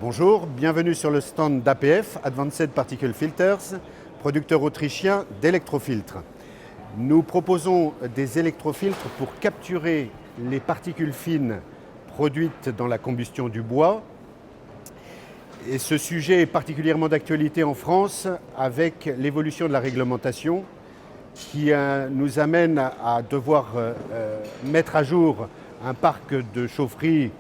Bonjour, bienvenue sur le stand d'APF, Advanced Particle Filters, producteur autrichien d'électrofiltres. Nous proposons des électrofiltres pour capturer les particules fines produites dans la combustion du bois. Et ce sujet est particulièrement d'actualité en France avec l'évolution de la réglementation qui nous amène à devoir mettre à jour un parc de chaufferies.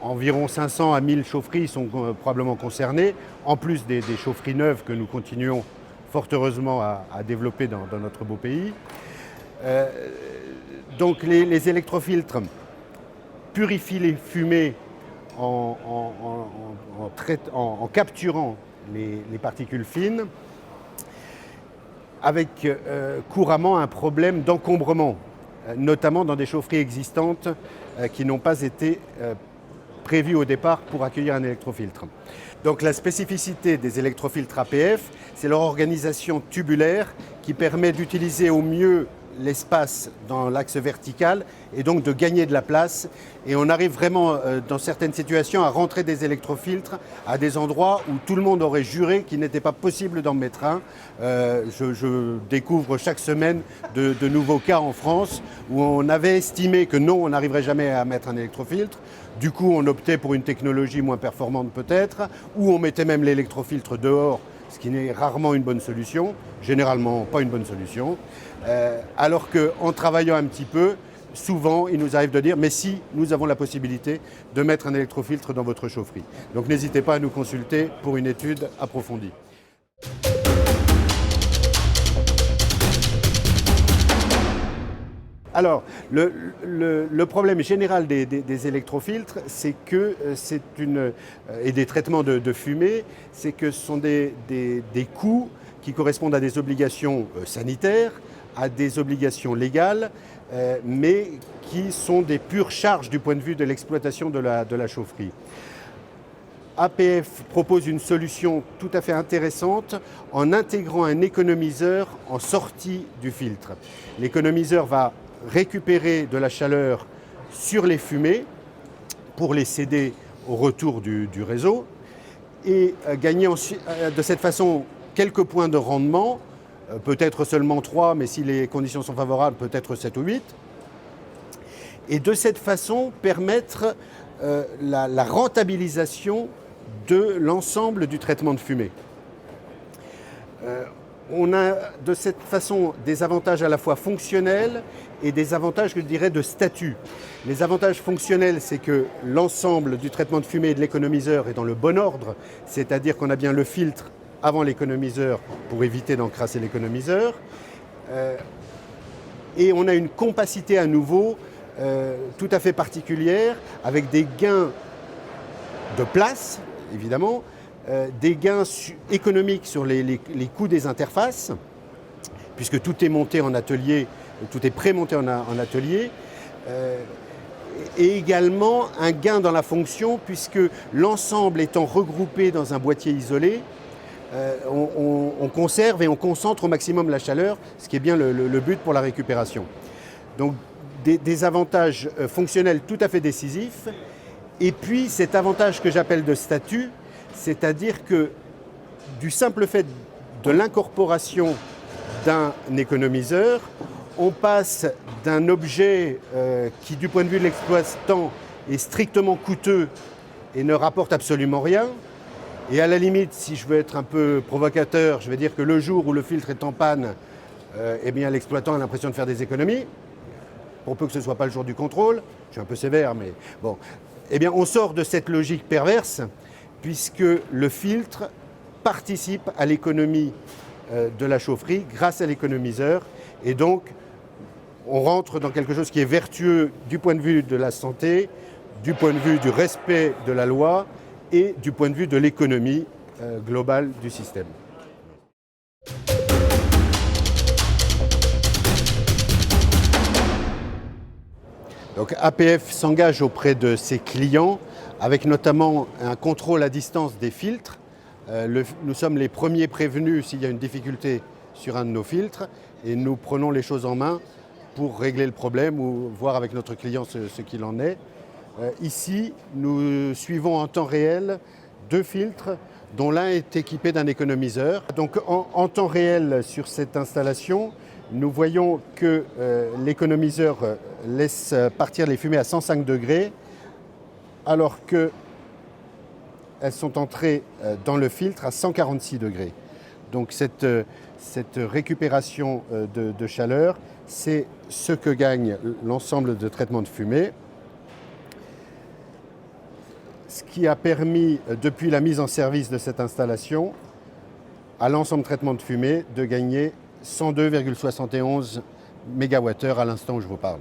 Environ 500 à 1000 chaufferies sont probablement concernées, en plus des chaufferies neuves que nous continuons fort heureusement à développer dans notre beau pays. Donc les électrofiltres purifient les fumées en capturant les particules fines, avec couramment un problème d'encombrement, notamment dans des chaufferies existantes qui n'ont pas été prévu au départ pour accueillir un électrofiltre. Donc la spécificité des électrofiltres APF, c'est leur organisation tubulaire qui permet d'utiliser au mieux l'espace dans l'axe vertical et donc de gagner de la place. Et on arrive vraiment dans certaines situations à rentrer des électrofiltres à des endroits où tout le monde aurait juré qu'il n'était pas possible d'en mettre un. Je découvre chaque semaine de nouveaux cas en France où on avait estimé que non, on n'arriverait jamais à mettre un électrofiltre. Du coup, on optait pour une technologie moins performante peut-être, ou on mettait même l'électrofiltre dehors, ce qui n'est rarement une bonne solution, généralement pas une bonne solution. Alors qu'en travaillant un petit peu, souvent, il nous arrive de dire « mais si, nous avons la possibilité de mettre un électrofiltre dans votre chaufferie ». Donc n'hésitez pas à nous consulter pour une étude approfondie. Alors, le problème général des électrofiltres, c'est que et des traitements de fumée, c'est que ce sont des coûts qui correspondent à des obligations sanitaires, à des obligations légales, mais qui sont des pures charges du point de vue de l'exploitation de la chaufferie. APF propose une solution tout à fait intéressante en intégrant un économiseur en sortie du filtre. L'économiseur va récupérer de la chaleur sur les fumées pour les céder au retour du réseau et gagner de cette façon quelques points de rendement, peut-être seulement 3, mais si les conditions sont favorables, peut-être 7 ou 8. Et de cette façon permettre la rentabilisation de l'ensemble du traitement de fumée. On a de cette façon des avantages à la fois fonctionnels et des avantages, je dirais, de statut. Les avantages fonctionnels, c'est que l'ensemble du traitement de fumée et de l'économiseur est dans le bon ordre, c'est-à-dire qu'on a bien le filtre avant l'économiseur pour éviter d'encrasser l'économiseur. Et on a une compacité à nouveau tout à fait particulière, avec des gains de place, évidemment, des gains économiques sur les coûts des interfaces, puisque tout est monté en atelier, tout est pré-monté en atelier, et également un gain dans la fonction, puisque l'ensemble étant regroupé dans un boîtier isolé, on conserve et on concentre au maximum la chaleur, ce qui est bien le but pour la récupération. Donc des avantages fonctionnels tout à fait décisifs, et puis cet avantage que j'appelle de statut, c'est-à-dire que du simple fait de l'incorporation d'un économiseur, on passe d'un objet qui, du point de vue de l'exploitant, est strictement coûteux et ne rapporte absolument rien. Et à la limite, si je veux être un peu provocateur, je vais dire que le jour où le filtre est en panne, eh bien l'exploitant a l'impression de faire des économies, pour peu que ce ne soit pas le jour du contrôle. Je suis un peu sévère, mais bon. Eh bien, on sort de cette logique perverse, puisque le filtre participe à l'économie de la chaufferie grâce à l'économiseur. Et donc, on rentre dans quelque chose qui est vertueux du point de vue de la santé, du point de vue du respect de la loi et du point de vue de l'économie globale du système. Donc APF s'engage auprès de ses clients avec notamment un contrôle à distance des filtres. Nous sommes les premiers prévenus s'il y a une difficulté sur un de nos filtres et nous prenons les choses en main pour régler le problème ou voir avec notre client ce qu'il en est. Ici, nous suivons en temps réel 2 filtres dont l'un est équipé d'un économiseur. Donc en temps réel sur cette installation, nous voyons que l'économiseur laisse partir les fumées à 105 degrés alors qu'elles sont entrées dans le filtre à 146 degrés. Donc cette récupération de chaleur, c'est ce que gagne l'ensemble de traitements de fumée. Ce qui a permis, depuis la mise en service de cette installation, à l'ensemble de traitement de fumée, de gagner 102,71 MWh à l'instant où je vous parle.